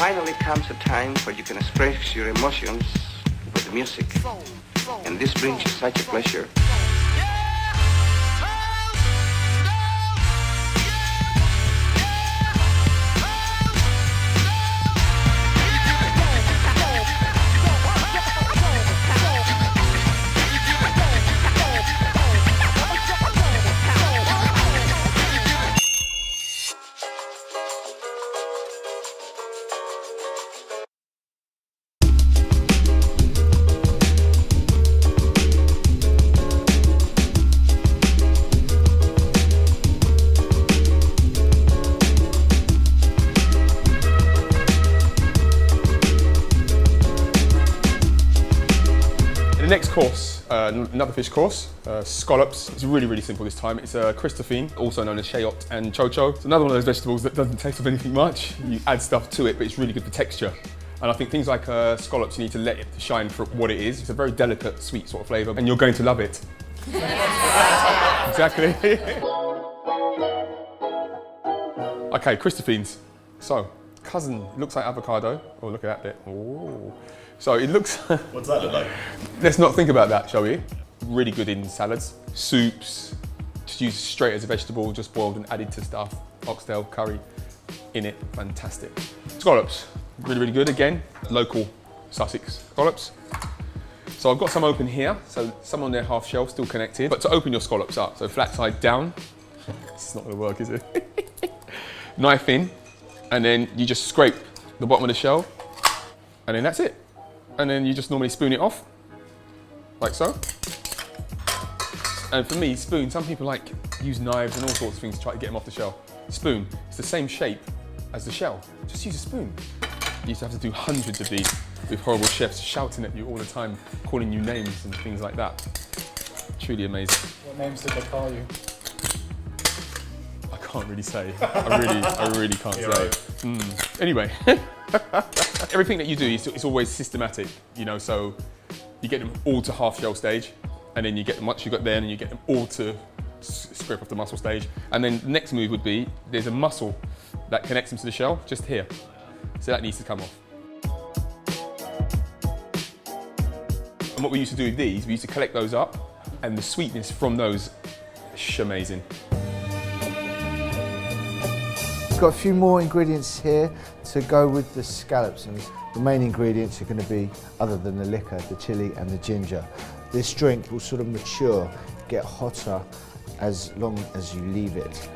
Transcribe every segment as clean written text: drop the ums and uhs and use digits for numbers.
finally comes a time where you can express your emotions with the music. And this brings you such a pleasure. The next course, another fish course, scallops. It's really, really simple this time. It's Christophine, also known as shallot and chocho. It's another one of those vegetables that doesn't taste of anything much. You add stuff to it, but it's really good for texture. And I think things like scallops, you need to let it shine for what it is. It's a very delicate, sweet sort of flavour, and you're going to love it. Exactly. Okay, Christophines. So, cousin, looks like avocado. Oh, look at that bit. Oh. So it looks... What's that look like? Let's not think about that, shall we? Really good in salads, soups, just used straight as a vegetable, just boiled and added to stuff. Oxtail, curry, in it, fantastic. Scallops, really, really good. Again, local Sussex scallops. So I've got some open here, so some on their half shell, still connected. But to open your scallops up, so flat side down. This is not gonna work, is it? Knife in, and then you just scrape the bottom of the shell, and then that's it. And then you just normally spoon it off, like so. And for me, spoon, some people like use knives and all sorts of things to try to get them off the shell. Spoon, it's the same shape as the shell. Just use a spoon. You used to have to do hundreds of these with horrible chefs shouting at you all the time, calling you names and things like that. Truly amazing. What names did they call you? I can't really say. I really can't say. Anyway. Everything that you do is always systematic, you know, so you get them all to half shell stage, and then you get them once you got there, and you get them all to scrape off the mussel stage. And then the next move would be, there's a mussel that connects them to the shell, just here. So that needs to come off. And what we used to do with these, we used to collect those up, and the sweetness from those is amazing. Got a few more ingredients here to go with the scallops, and the main ingredients are going to be, other than the liquor, the chilli and the ginger. This drink will sort of mature, get hotter as long as you leave it.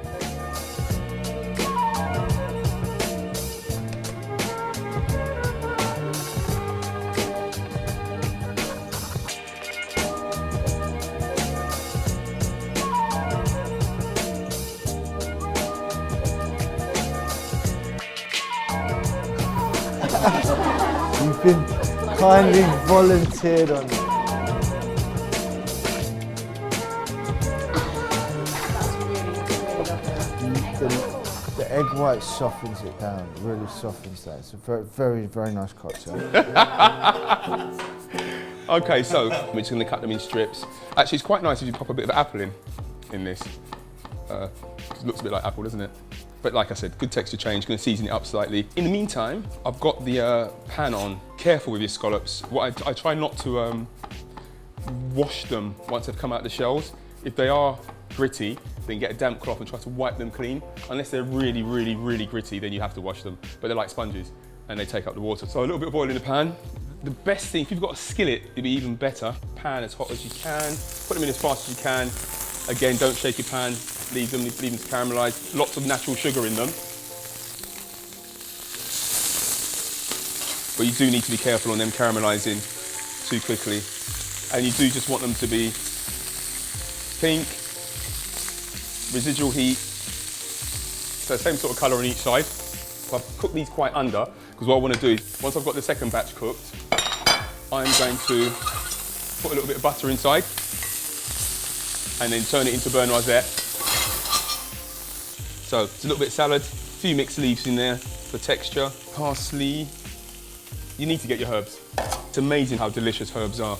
You've been kindly volunteered on. The egg white softens it down, really softens that. It's a very, very, very nice cocktail. Okay, so we're just going to cut them in strips. Actually, it's quite nice if you pop a bit of apple in this. It looks a bit like apple, doesn't it? But like I said, good texture change, going to season it up slightly. In the meantime, I've got the pan on. Careful with your scallops. I try not to wash them once they've come out of the shells. If they are gritty, then get a damp cloth and try to wipe them clean. Unless they're really, really, really gritty, then you have to wash them. But they're like sponges and they take up the water. So a little bit of oil in the pan. The best thing, if you've got a skillet, it'd be even better. Pan as hot as you can. Put them in as fast as you can. Again, don't shake your pan. Leave them to caramelise. Lots of natural sugar in them. But you do need to be careful on them caramelising too quickly. And you do just want them to be pink, residual heat. So same sort of colour on each side. So I've cooked these quite under, because what I want to do is, once I've got the second batch cooked, I'm going to put a little bit of butter inside and then turn it into beurre noisette. So it's a little bit of salad, a few mixed leaves in there for texture, parsley. You need to get your herbs. It's amazing how delicious herbs are.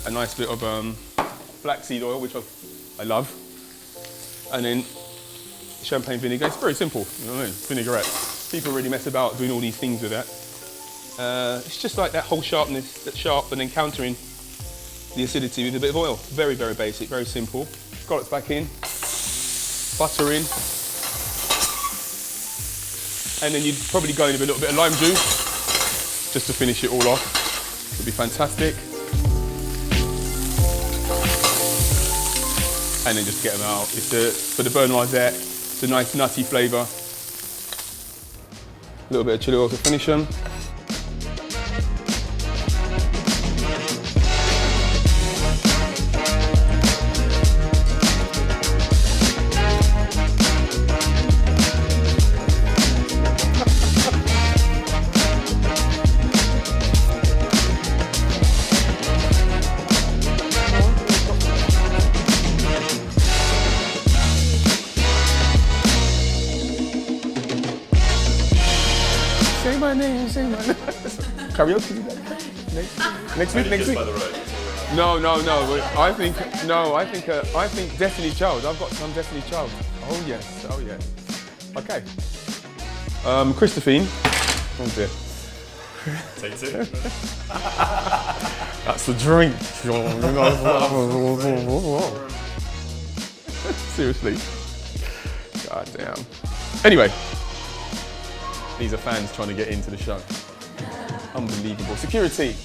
A nice bit of flaxseed oil, which I love. And then champagne vinegar. It's very simple, you know what I mean? Vinaigrette. People really mess about doing all these things with that. It's just like that whole sharpness, that's sharp, and then countering the acidity with a bit of oil. Very, very basic, very simple. Scallops back in, butter in, and then you'd probably go in with a little bit of lime juice just to finish it all off. It'd be fantastic. And then just get them out. It's for the beurre noisette, it's a nice nutty flavour. A little bit of chili oil to finish them. Say my name, say my name. Karaoke next week. No. I think Destiny Child. I've got some Destiny Child. Oh yes. Okay. Christophine. Oh dear. Take two. That's the drink. Seriously. God damn. Anyway. These are fans trying to get into the show. Unbelievable. Security.